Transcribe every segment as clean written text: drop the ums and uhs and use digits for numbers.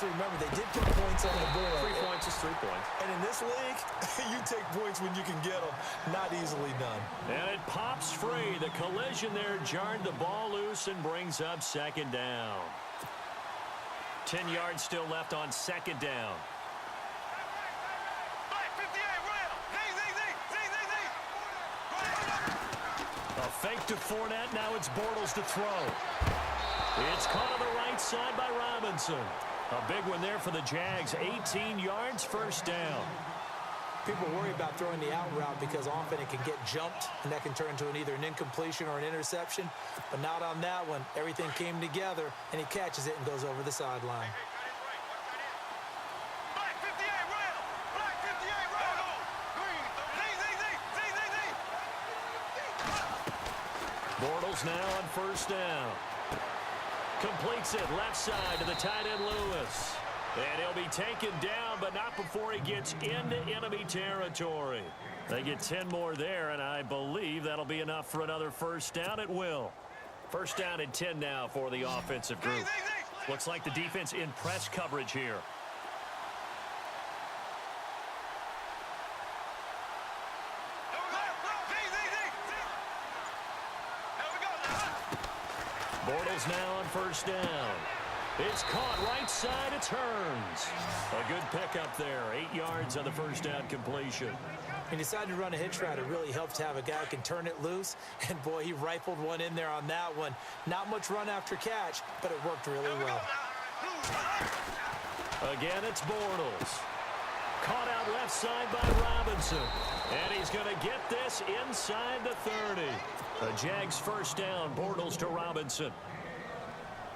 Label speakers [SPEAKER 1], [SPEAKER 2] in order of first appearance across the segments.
[SPEAKER 1] to remember they did put points on the board.
[SPEAKER 2] 3 points is 3 points.
[SPEAKER 1] And in this league, you take points when you can get them. Not easily done.
[SPEAKER 3] And it pops free. The collision there jarred the ball loose and brings up second down. 10 yards still left on second down. A fake to Fournette. Now it's Bortles to throw. It's caught on the right side by Robinson. A big one there for the Jags. 18 yards, first down.
[SPEAKER 1] People worry about throwing the out route because often it can get jumped, and that can turn into either an incompletion or an interception. But not on that one. Everything came together, and he catches it and goes over the sideline.
[SPEAKER 3] Bortles now on first down. Completes it left side to the tight end Lewis. And he'll be taken down, but not before he gets into enemy territory. They get 10 more there, and I believe that'll be enough for another first down. It will. First down and 10 now for the offensive group. Looks like the defense in press coverage here. Bortles now on first down. It's caught right side. It turns. A good pickup there. 8 yards on the first down completion.
[SPEAKER 1] He decided to run a hitch route. It really helps to have a guy who can turn it loose. And, boy, he rifled one in there on that one. Not much run after catch, but it worked really well.
[SPEAKER 3] Again, it's Bortles. Caught out left side by Robinson. And he's going to get this inside the 30. The Jags first down. Bortles to Robinson.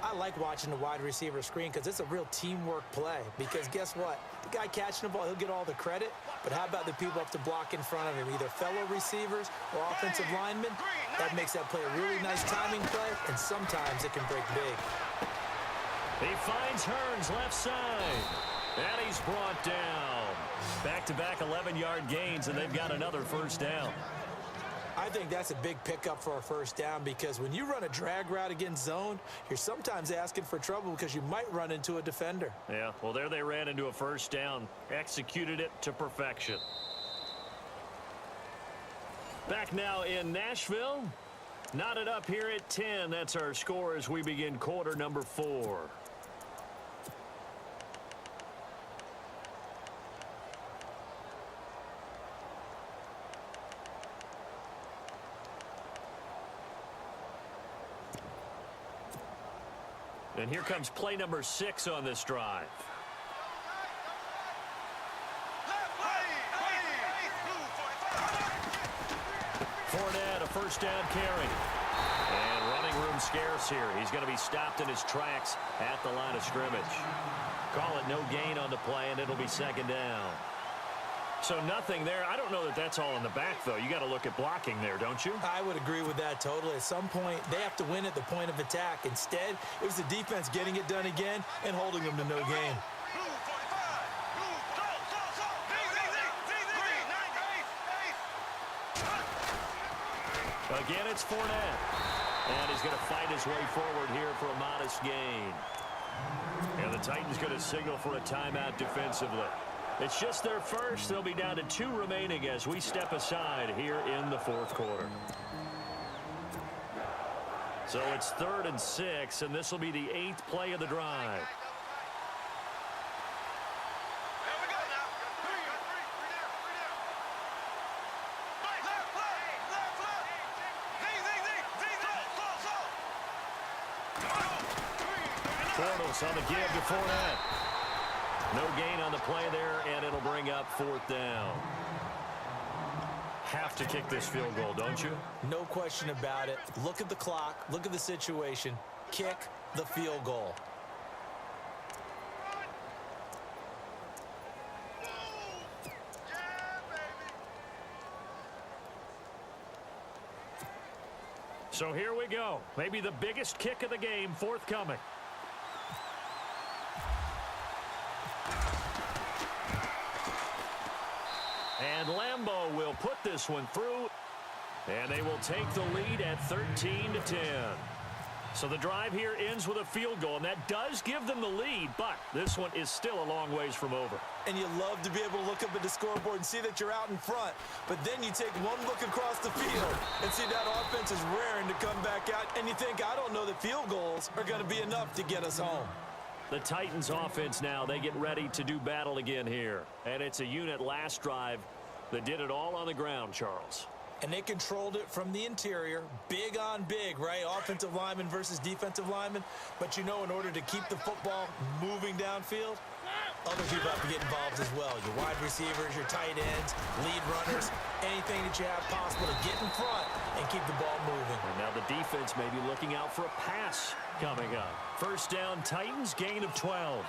[SPEAKER 1] I like watching the wide receiver screen because it's a real teamwork play. Because guess what? The guy catching the ball, he'll get all the credit. But how about the people up to block in front of him? Either fellow receivers or offensive linemen. That makes that play a really nice timing play. And sometimes it can break big.
[SPEAKER 3] He finds Hearns left side. And he's brought down. Back-to-back 11-yard gains, and they've got another first down.
[SPEAKER 1] I think that's a big pickup for a first down because when you run a drag route against zone, you're sometimes asking for trouble because you might run into a defender.
[SPEAKER 3] Yeah, well, there they ran into a first down, executed it to perfection. Back now in Nashville. Knotted up here at 10. That's our score as we begin quarter number 4. And here comes play number 6 on this drive. Fournette, a first down carry. And running room scarce here. He's going to be stopped in his tracks at the line of scrimmage. Call it no gain on the play, and it'll be second down. So nothing there. I don't know that that's all in the back, though. You got to look at blocking there, don't you?
[SPEAKER 1] I would agree with that totally. At some point, they have to win at the point of attack. Instead, it was the defense getting it done again and holding them to no gain.
[SPEAKER 3] Again, it's Fournette. And he's going to fight his way forward here for a modest gain. And the Titans going to signal for a timeout defensively. It's just their first. They'll be down to 2 remaining as we step aside here in the fourth quarter. So it's 3rd and 6, and this will be the 8th play of the drive. Bortles on the give to Fournette. No gain on the play there, and it'll bring up 4th down. Have to kick this field goal, don't you?
[SPEAKER 1] No question about it. Look at the clock. Look at the situation. Kick the field goal.
[SPEAKER 3] So here we go. Maybe the biggest kick of the game forthcoming. And Lambeau will put this one through. And they will take the lead at 13-10. So the drive here ends with a field goal, and that does give them the lead, but this one is still a long ways from over.
[SPEAKER 1] And you love to be able to look up at the scoreboard and see that you're out in front. But then you take one look across the field and see that offense is raring to come back out. And you think, I don't know that field goals are going to be enough to get us home.
[SPEAKER 3] The Titans offense now, they get ready to do battle again here. And it's a unit last drive that did it all on the ground, Charles.
[SPEAKER 1] And they controlled it from the interior, big on big, right? Offensive lineman versus defensive lineman. But you know, in order to keep the football moving downfield, other people have to get involved as well. Your wide receivers, your tight ends, lead runners, anything that you have possible to get in front and keep the ball moving.
[SPEAKER 3] And now the defense may be looking out for a pass coming up. First down, Titans, gain of 12.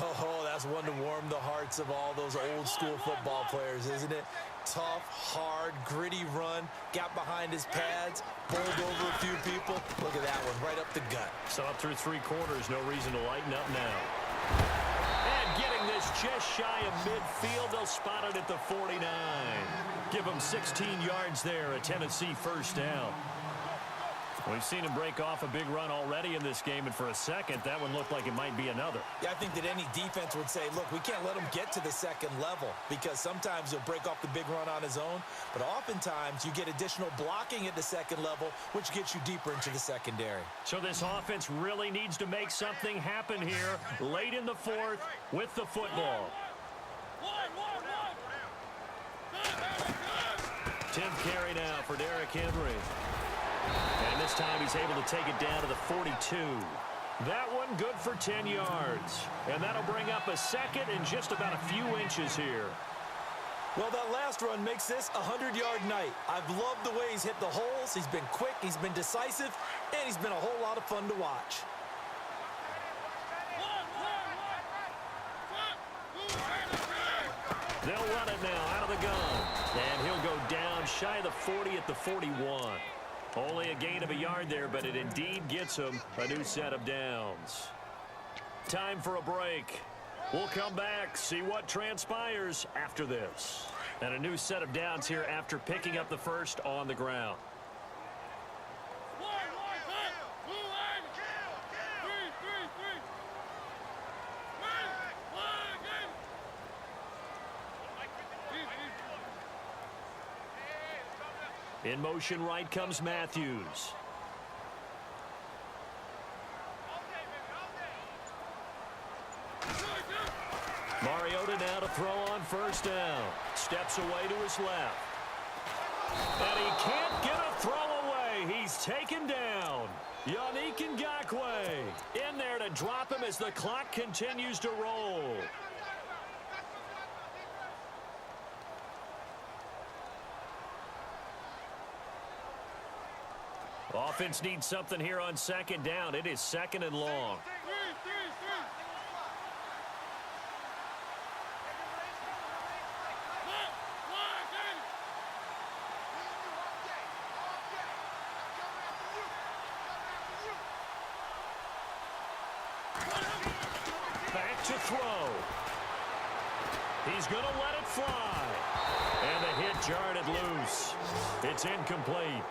[SPEAKER 1] Oh, that's one to warm the hearts of all those old-school football players, isn't it? Tough, hard, gritty run, got behind his pads, bowled over a few people. Look at that one, right up the gut.
[SPEAKER 3] So up through 3 quarters, no reason to lighten up now. And getting this just shy of midfield, they'll spot it at the 49. Give them 16 yards there, a Tennessee first down. We've seen him break off a big run already in this game, and for a second, that one looked like it might be another.
[SPEAKER 1] Yeah, I think that any defense would say, look, we can't let him get to the second level because sometimes he'll break off the big run on his own, but oftentimes you get additional blocking at the second level, which gets you deeper into the secondary.
[SPEAKER 3] So this offense really needs to make something happen here late in the fourth with the football. 10th carry now for Derrick Henry. And this time he's able to take it down to the 42. That one good for 10 yards. And that'll bring up a second and just about a few inches here.
[SPEAKER 1] Well, that last run makes this a 100-yard night. I've loved the way he's hit the holes. He's been quick, he's been decisive, and he's been a whole lot of fun to watch.
[SPEAKER 3] They'll run it now out of the gun. And he'll go down shy of the 40 at the 41. Only a gain of a yard there, but it indeed gets him a new set of downs. Time for a break. We'll come back, see what transpires after this. And a new set of downs here after picking up the first on the ground. In motion right comes Matthews. Mariota now to throw on first down. Steps away to his left. And he can't get a throw away. He's taken down. Yannick Ngakoue in there to drop him as the clock continues to roll. Offense needs something here on second down. It is second and long. Back to throw. He's going to let it fly. And the hit jarred it loose. It's incomplete.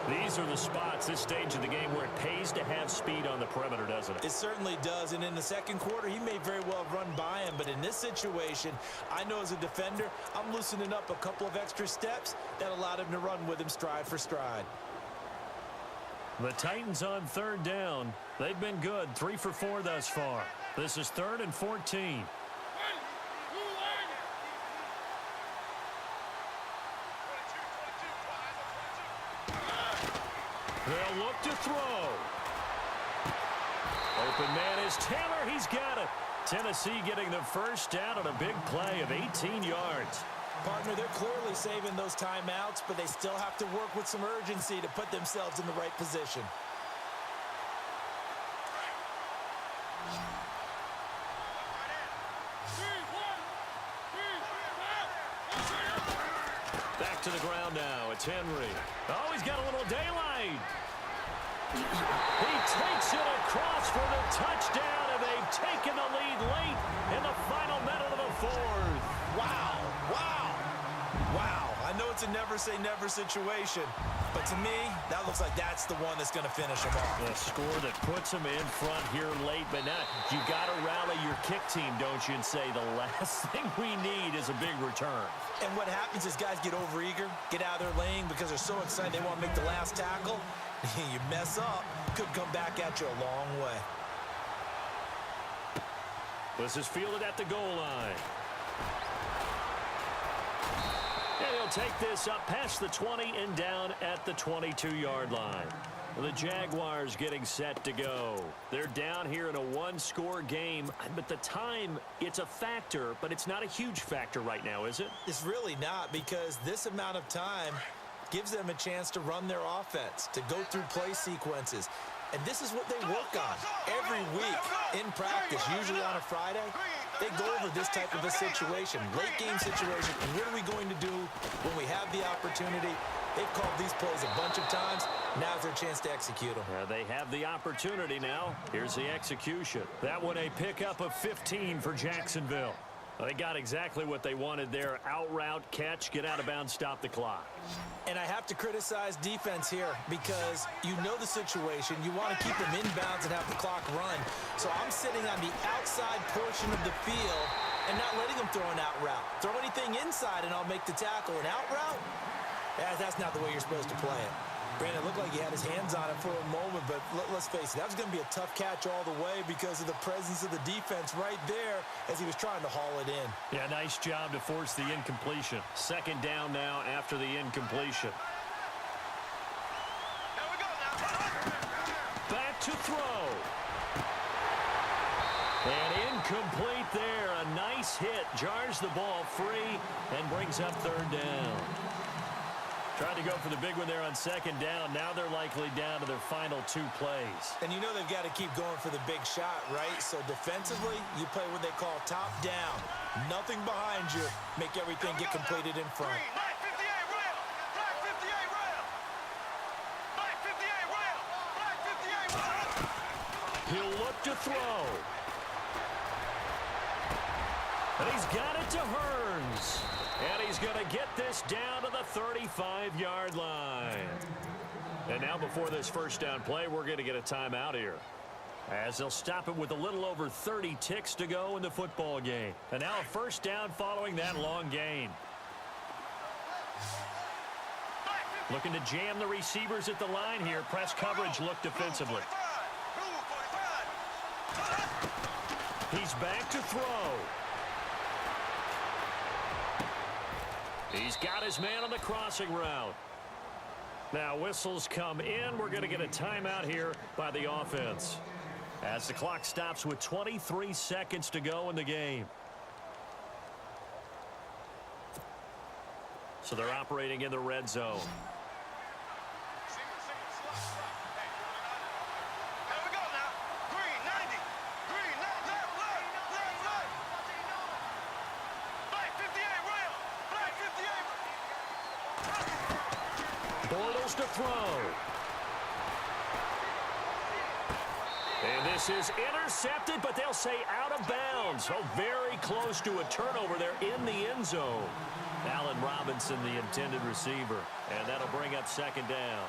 [SPEAKER 3] These are the spots, this stage of the game, where it pays to have speed on the perimeter, doesn't it?
[SPEAKER 1] It certainly does, and in the second quarter, he may very well run by him, but in this situation, I know as a defender, I'm loosening up a couple of extra steps that allowed him to run with him stride for stride.
[SPEAKER 3] The Titans on third down. They've been good, 3 for 4 thus far. This is 3rd and 14. They'll look to throw. Open man is Taylor. He's got it. Tennessee getting the first down on a big play of 18 yards.
[SPEAKER 1] Partner, they're clearly saving those timeouts, but they still have to work with some urgency to put themselves in the right position.
[SPEAKER 3] Back to the ground now. It's Henry. Oh, he's got a little daylight. He takes it across for the touchdown, and they've taken the lead late in the final minute of the fourth.
[SPEAKER 1] Wow, wow, wow. I know it's a never-say-never situation, but to me, that looks like that's the one that's going to finish them off.
[SPEAKER 3] The score that puts them in front here late, but now you got to rally your kick team, don't you, and say the last thing we need is a big return.
[SPEAKER 1] And what happens is guys get overeager, get out of their lane because they're so excited they want to make the last tackle. You mess up, could come back at you a long way.
[SPEAKER 3] This is fielded at the goal line. And he'll take this up past the 20 and down at the 22-yard line. The Jaguars getting set to go. They're down here in a one-score game, but the time, it's a factor, but it's not a huge factor right now, is it?
[SPEAKER 1] It's really not, because this amount of time gives them a chance to run their offense, to go through play sequences. And this is what they work on every week in practice, usually on a Friday. They go over this type of a situation, late game situation. And what are we going to do when we have the opportunity? They've called these plays a bunch of times. Now's their chance to execute them.
[SPEAKER 3] They have the opportunity now. Here's the execution. That one a pickup of 15 for Jacksonville. They got exactly what they wanted there. Out route, catch, get out of bounds, stop the clock.
[SPEAKER 1] And I have to criticize defense here because you know the situation. You want to keep them inbounds and have the clock run. So I'm sitting on the outside portion of the field and not letting them throw an out route. Throw anything inside and I'll make the tackle. An out route? That's not the way you're supposed to play it. Brandon, it looked like he had his hands on it for a moment, but let's face it, that was going to be a tough catch all the way because of the presence of the defense right there as he was trying to haul it in.
[SPEAKER 3] Yeah, nice job to force the incompletion. Second down now after the incompletion.
[SPEAKER 2] There we go now.
[SPEAKER 3] Back to throw. And incomplete there. A nice hit. Jars the ball free and brings up third down. Tried to go for the big one there on second down. Now they're likely down to their final two plays.
[SPEAKER 1] And you know they've got to keep going for the big shot, right? So defensively, you play what they call top down. Nothing behind you. Make everything get completed in front.
[SPEAKER 2] Black 58 rail. Black 58 rail. Black 58 rail. Black 58 rail.
[SPEAKER 3] He'll look to throw. And he's got it to Hearns. And he's going to get this down to the 35-yard line. And now before this first down play, we're going to get a timeout here, as they'll stop it with a little over 30 ticks to go in the football game. And now a first down following that long gain. Looking to jam the receivers at the line here. Press coverage look defensively. He's back to throw. He's got his man on the crossing route. Now whistles come in. We're going to get a timeout here by the offense, as the clock stops with 23 seconds to go in the game. So they're operating in the red zone.
[SPEAKER 2] There we go now. Green 90. Green left, left, left, left, left. Black 58 rail. Black 58.
[SPEAKER 3] Bortles to throw. And this is intercepted, but they'll say out of bounds. Oh, very close to a turnover there in the end zone. Allen Robinson, the intended receiver. And that'll bring up second down.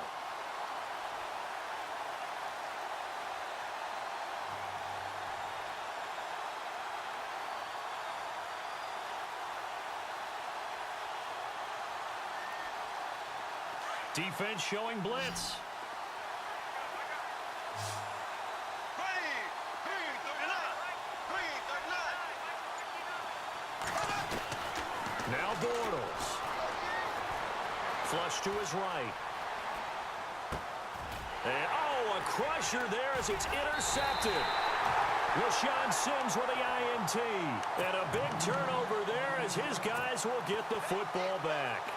[SPEAKER 3] Defense showing blitz.
[SPEAKER 2] Green 39. Green 39.
[SPEAKER 3] Now Bortles. Flush to his right. And, a crusher there as it's intercepted. LaShawn Sims with the INT. And a big turnover there as his guys will get the football back.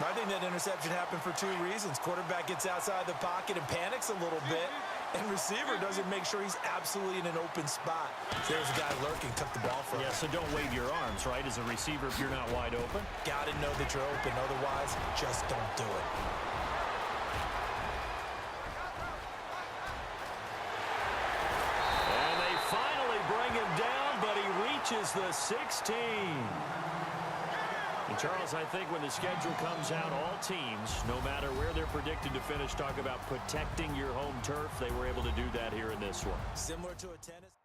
[SPEAKER 1] I think that interception happened for two reasons. Quarterback gets outside the pocket and panics a little bit, and receiver doesn't make sure he's absolutely in an open spot. So there's a guy lurking, took the ball from him.
[SPEAKER 3] Yeah, so don't wave your arms, right, as a receiver if you're not wide open.
[SPEAKER 1] Got to know that you're open. Otherwise, just don't do it.
[SPEAKER 3] And they finally bring him down, but he reaches the 16. And Charles, I think when the schedule comes out, all teams, no matter where they're predicted to finish, talk about protecting your home turf. They were able to do that here in this one.
[SPEAKER 1] Similar to a tennis.